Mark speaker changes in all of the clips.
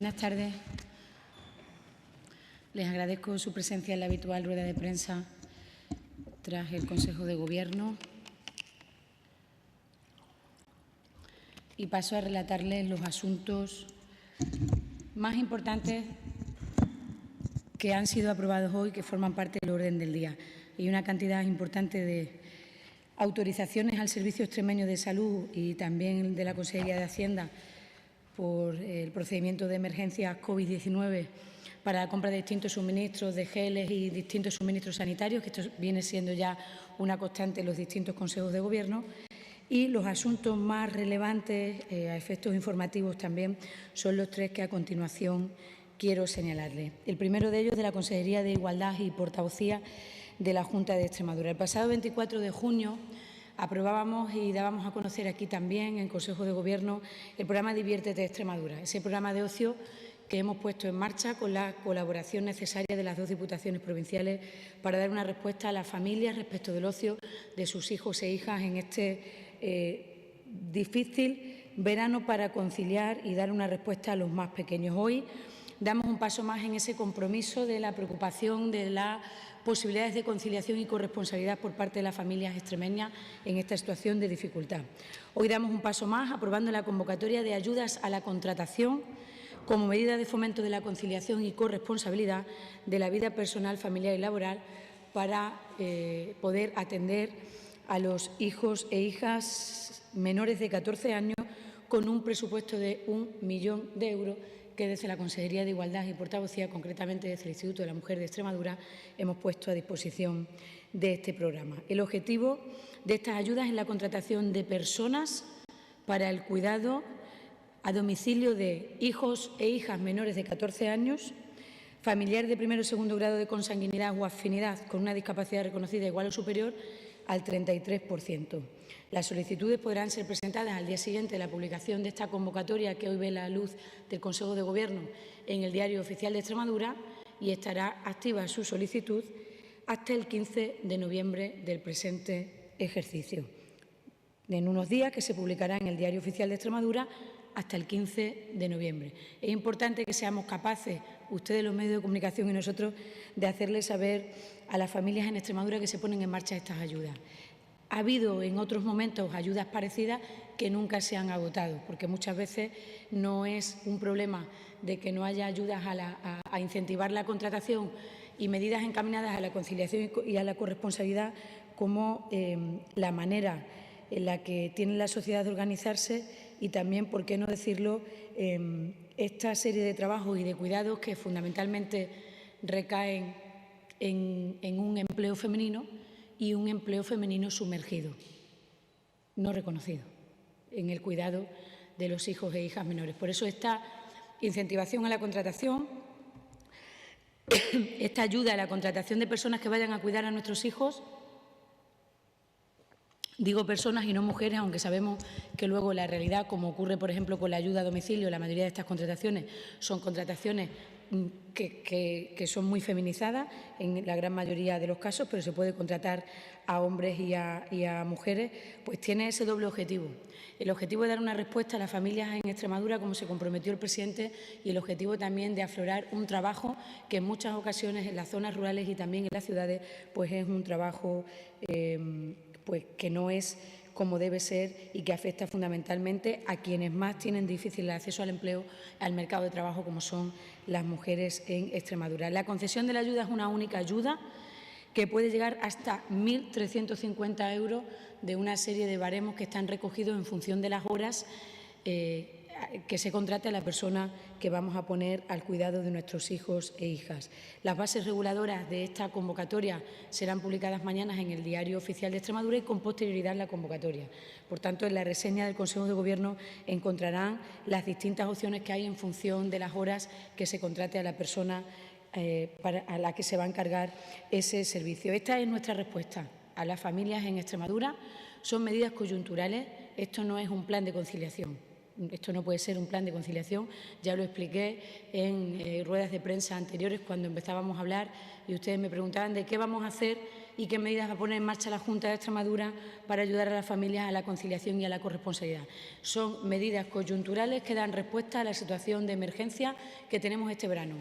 Speaker 1: Buenas tardes. Les agradezco su presencia en la habitual rueda de prensa tras el Consejo de Gobierno y paso a relatarles los asuntos más importantes que han sido aprobados hoy, que forman parte del orden del día. Hay una cantidad importante de autorizaciones al Servicio Extremeño de Salud y también de la Consejería de Hacienda por el procedimiento de emergencia COVID-19 para la compra de distintos suministros de geles y distintos suministros sanitarios, que esto viene siendo ya una constante en los distintos consejos de Gobierno. Y los asuntos más relevantes, a efectos informativos también, son los tres que a continuación quiero señalarles. El primero de ellos, de la Consejería de Igualdad y Portavocía de la Junta de Extremadura. El pasado 24 de junio aprobábamos y dábamos a conocer aquí también en Consejo de Gobierno el programa Diviértete Extremadura, ese programa de ocio que hemos puesto en marcha con la colaboración necesaria de las dos diputaciones provinciales para dar una respuesta a las familias respecto del ocio de sus hijos e hijas en este difícil verano, para conciliar y dar una respuesta a los más pequeños. Hoy damos un paso más en ese compromiso de la preocupación de las posibilidades de conciliación y corresponsabilidad por parte de las familias extremeñas en esta situación de dificultad. Hoy damos un paso más aprobando la convocatoria de ayudas a la contratación como medida de fomento de la conciliación y corresponsabilidad de la vida personal, familiar y laboral para poder atender a los hijos e hijas menores de 14 años con un presupuesto de 1 millón de euros que desde la Consejería de Igualdad y Portavocía, concretamente desde el Instituto de la Mujer de Extremadura, hemos puesto a disposición de este programa. El objetivo de estas ayudas es la contratación de personas para el cuidado a domicilio de hijos e hijas menores de 14 años, familiar de primero o segundo grado de consanguinidad o afinidad con una discapacidad reconocida igual o superior al 33%. Las solicitudes podrán ser presentadas al día siguiente de la publicación de esta convocatoria que hoy ve la luz del Consejo de Gobierno en el Diario Oficial de Extremadura, y estará activa su solicitud hasta el 15 de noviembre del presente ejercicio. En unos días, que se publicará en el Diario Oficial de Extremadura hasta el 15 de noviembre. Es importante que seamos capaces, ustedes los medios de comunicación y nosotros, de hacerles saber a las familias en Extremadura que se ponen en marcha estas ayudas. Ha habido en otros momentos ayudas parecidas que nunca se han agotado, porque muchas veces no es un problema de que no haya ayudas a incentivar la contratación y medidas encaminadas a la conciliación y a la corresponsabilidad, como la manera en la que tiene la sociedad de organizarse y también, por qué no decirlo, esta serie de trabajos y de cuidados que fundamentalmente recaen en un empleo femenino y un empleo femenino sumergido, no reconocido, en el cuidado de los hijos e hijas menores. Por eso esta incentivación a la contratación, esta ayuda a la contratación de personas que vayan a cuidar a nuestros hijos, digo personas y no mujeres, aunque sabemos que luego la realidad, como ocurre por ejemplo con la ayuda a domicilio, la mayoría de estas contrataciones son contrataciones que son muy feminizadas en la gran mayoría de los casos, pero se puede contratar a hombres y a mujeres, pues tiene ese doble objetivo. El objetivo de dar una respuesta a las familias en Extremadura, como se comprometió el presidente, y el objetivo también de aflorar un trabajo que en muchas ocasiones en las zonas rurales y también en las ciudades pues es un trabajo pues que no es como debe ser y que afecta fundamentalmente a quienes más tienen difícil el acceso al empleo, al mercado de trabajo, como son las mujeres en Extremadura. La concesión de la ayuda es una única ayuda que puede llegar hasta 1.350 euros de una serie de baremos que están recogidos en función de las horas que se contrate a la persona que vamos a poner al cuidado de nuestros hijos e hijas. Las bases reguladoras de esta convocatoria serán publicadas mañana en el Diario Oficial de Extremadura y con posterioridad la convocatoria. Por tanto, en la reseña del Consejo de Gobierno encontrarán las distintas opciones que hay en función de las horas que se contrate a la persona a la que se va a encargar ese servicio. Esta es nuestra respuesta a las familias en Extremadura. Son medidas coyunturales, esto no es un plan de conciliación. Esto no puede ser un plan de conciliación. Ya lo expliqué en ruedas de prensa anteriores cuando empezábamos a hablar y ustedes me preguntaban de qué vamos a hacer y qué medidas va a poner en marcha la Junta de Extremadura para ayudar a las familias a la conciliación y a la corresponsabilidad. Son medidas coyunturales que dan respuesta a la situación de emergencia que tenemos este verano.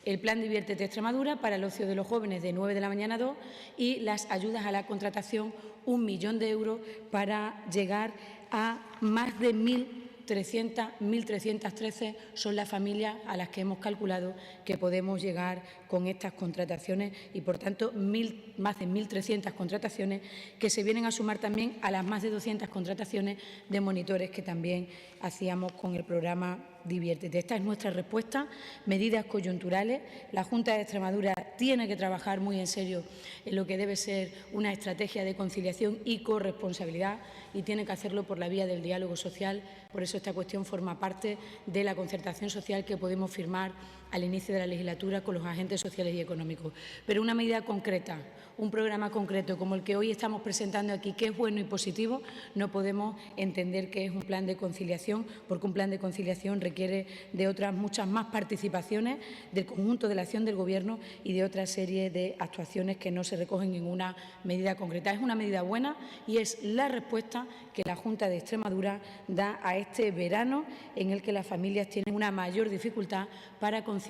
Speaker 1: El Plan Diviértete Extremadura para el ocio de los jóvenes de 9 de la mañana a 2 y las ayudas a la contratación, 1 millón de euros para llegar a más de 1.313 son las familias a las que hemos calculado que podemos llegar con estas contrataciones y, por tanto, más de 1.300 contrataciones que se vienen a sumar también a las más de 200 contrataciones de monitores que también hacíamos con el programa Diviértete. Esta es nuestra respuesta, medidas coyunturales. La Junta de Extremadura tiene que trabajar muy en serio en lo que debe ser una estrategia de conciliación y corresponsabilidad y tiene que hacerlo por la vía del diálogo social. Por eso esta cuestión forma parte de la concertación social que podemos firmar al inicio de la legislatura con los agentes sociales y económicos. Pero una medida concreta, un programa concreto como el que hoy estamos presentando aquí, que es bueno y positivo, no podemos entender que es un plan de conciliación, porque un plan de conciliación requiere de otras muchas más participaciones del conjunto de la acción del Gobierno y de otra serie de actuaciones que no se recogen en una medida concreta. Es una medida buena y es la respuesta que la Junta de Extremadura da a este verano en el que las familias tienen una mayor dificultad para conciliar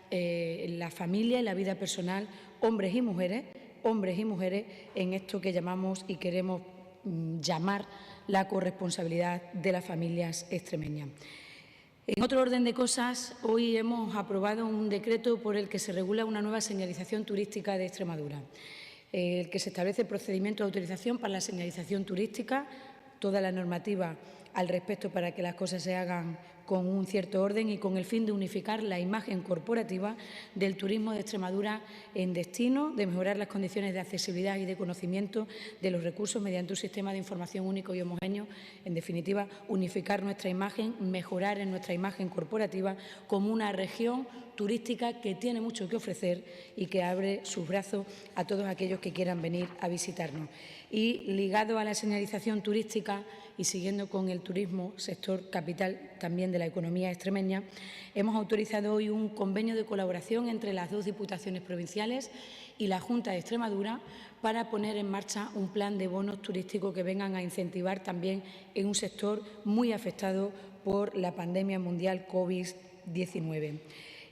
Speaker 1: la familia y la vida personal, hombres y mujeres en esto que llamamos y queremos llamar la corresponsabilidad de las familias extremeñas. En otro orden de cosas, hoy hemos aprobado un decreto por el que se regula una nueva señalización turística de Extremadura, el que se establece el procedimiento de autorización para la señalización turística, toda la normativa al respecto para que las cosas se hagan con un cierto orden y con el fin de unificar la imagen corporativa del turismo de Extremadura en destino, de mejorar las condiciones de accesibilidad y de conocimiento de los recursos mediante un sistema de información único y homogéneo. En definitiva, unificar nuestra imagen, mejorar en nuestra imagen corporativa como una región turística que tiene mucho que ofrecer y que abre sus brazos a todos aquellos que quieran venir a visitarnos. Y ligado a la señalización turística y siguiendo con el turismo, sector capital también de la economía extremeña, hemos autorizado hoy un convenio de colaboración entre las dos diputaciones provinciales y la Junta de Extremadura para poner en marcha un plan de bonos turísticos que vengan a incentivar también en un sector muy afectado por la pandemia mundial COVID-19.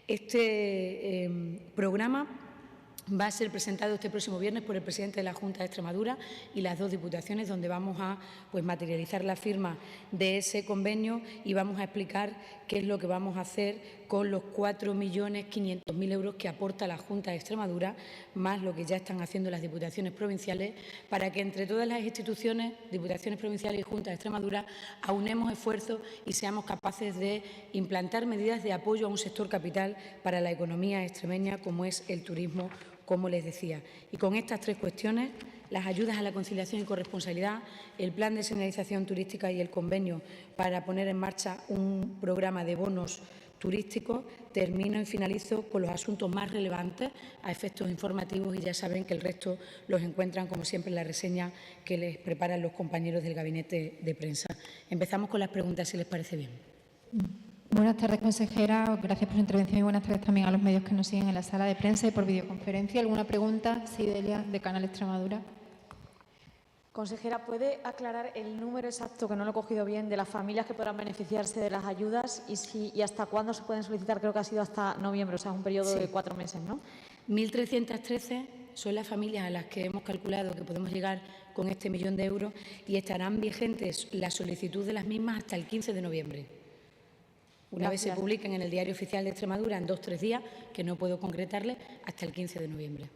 Speaker 1: Este programa va a ser presentado este próximo viernes por el presidente de la Junta de Extremadura y las dos diputaciones, donde vamos a materializar la firma de ese convenio y vamos a explicar qué es lo que vamos a hacer con los 4.500.000 euros que aporta la Junta de Extremadura, más lo que ya están haciendo las diputaciones provinciales, para que entre todas las instituciones, diputaciones provinciales y Junta de Extremadura, aunemos esfuerzos y seamos capaces de implantar medidas de apoyo a un sector capital para la economía extremeña como es el turismo, como les decía. Y con estas tres cuestiones, las ayudas a la conciliación y corresponsabilidad, el plan de señalización turística y el convenio para poner en marcha un programa de bonos turísticos, termino y finalizo con los asuntos más relevantes a efectos informativos y ya saben que el resto los encuentran, como siempre, en la reseña que les preparan los compañeros del gabinete de prensa. Empezamos con las preguntas, si les parece bien.
Speaker 2: Buenas tardes, consejera. Gracias por su intervención y buenas tardes también a los medios que nos siguen en la sala de prensa y por videoconferencia. ¿Alguna pregunta? Sí, Delia, de Canal Extremadura.
Speaker 3: Consejera, ¿puede aclarar el número exacto, que no lo he cogido bien, de las familias que podrán beneficiarse de las ayudas y hasta cuándo se pueden solicitar? Creo que ha sido hasta noviembre, o sea, un periodo de 4 meses, ¿no?
Speaker 1: 1.313 son las familias a las que hemos calculado que podemos llegar con este 1 millón de euros y estarán vigentes la solicitud de las mismas hasta el 15 de noviembre. Una vez se publiquen en el Diario Oficial de Extremadura en 2 o 3 días, que no puedo concretarle, hasta el 15 de noviembre.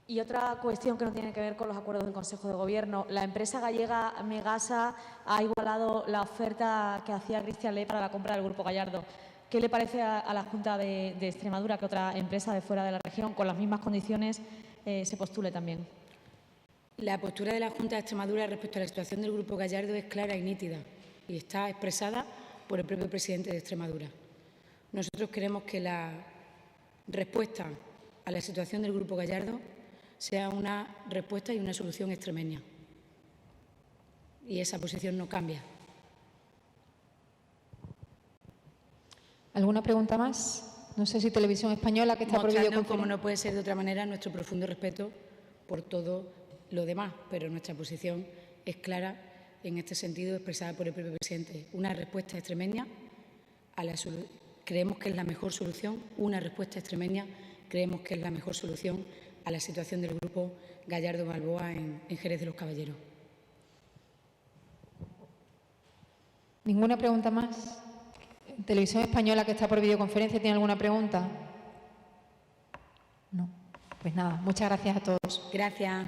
Speaker 3: Y otra cuestión que no tiene que ver con los acuerdos del Consejo de Gobierno. La empresa gallega Megasa ha igualado la oferta que hacía Cristian Ley para la compra del Grupo Gallardo. ¿Qué le parece a la Junta de Extremadura que otra empresa de fuera de la región, con las mismas condiciones, se postule también?
Speaker 1: La postura de la Junta de Extremadura respecto a la situación del Grupo Gallardo es clara y nítida y está expresada por el propio presidente de Extremadura. Nosotros queremos que la respuesta a la situación del Grupo Gallardo sea una respuesta y una solución extremeña. Y esa posición no cambia.
Speaker 2: ¿Alguna pregunta más? No sé si Televisión Española, que está por
Speaker 1: Mostrando,
Speaker 2: videoconferencia.
Speaker 1: como no puede ser de otra manera, nuestro profundo respeto por todo lo demás, pero nuestra posición es clara en este sentido, expresada por el propio presidente. Una respuesta extremeña a la creemos que es la mejor solución, una respuesta extremeña creemos que es la mejor solución a la situación del Grupo Gallardo Balboa en Jerez de los Caballeros.
Speaker 2: ¿Ninguna pregunta más? Televisión Española, que está por videoconferencia, ¿tiene alguna pregunta? No. Pues nada, muchas gracias a todos.
Speaker 1: Gracias.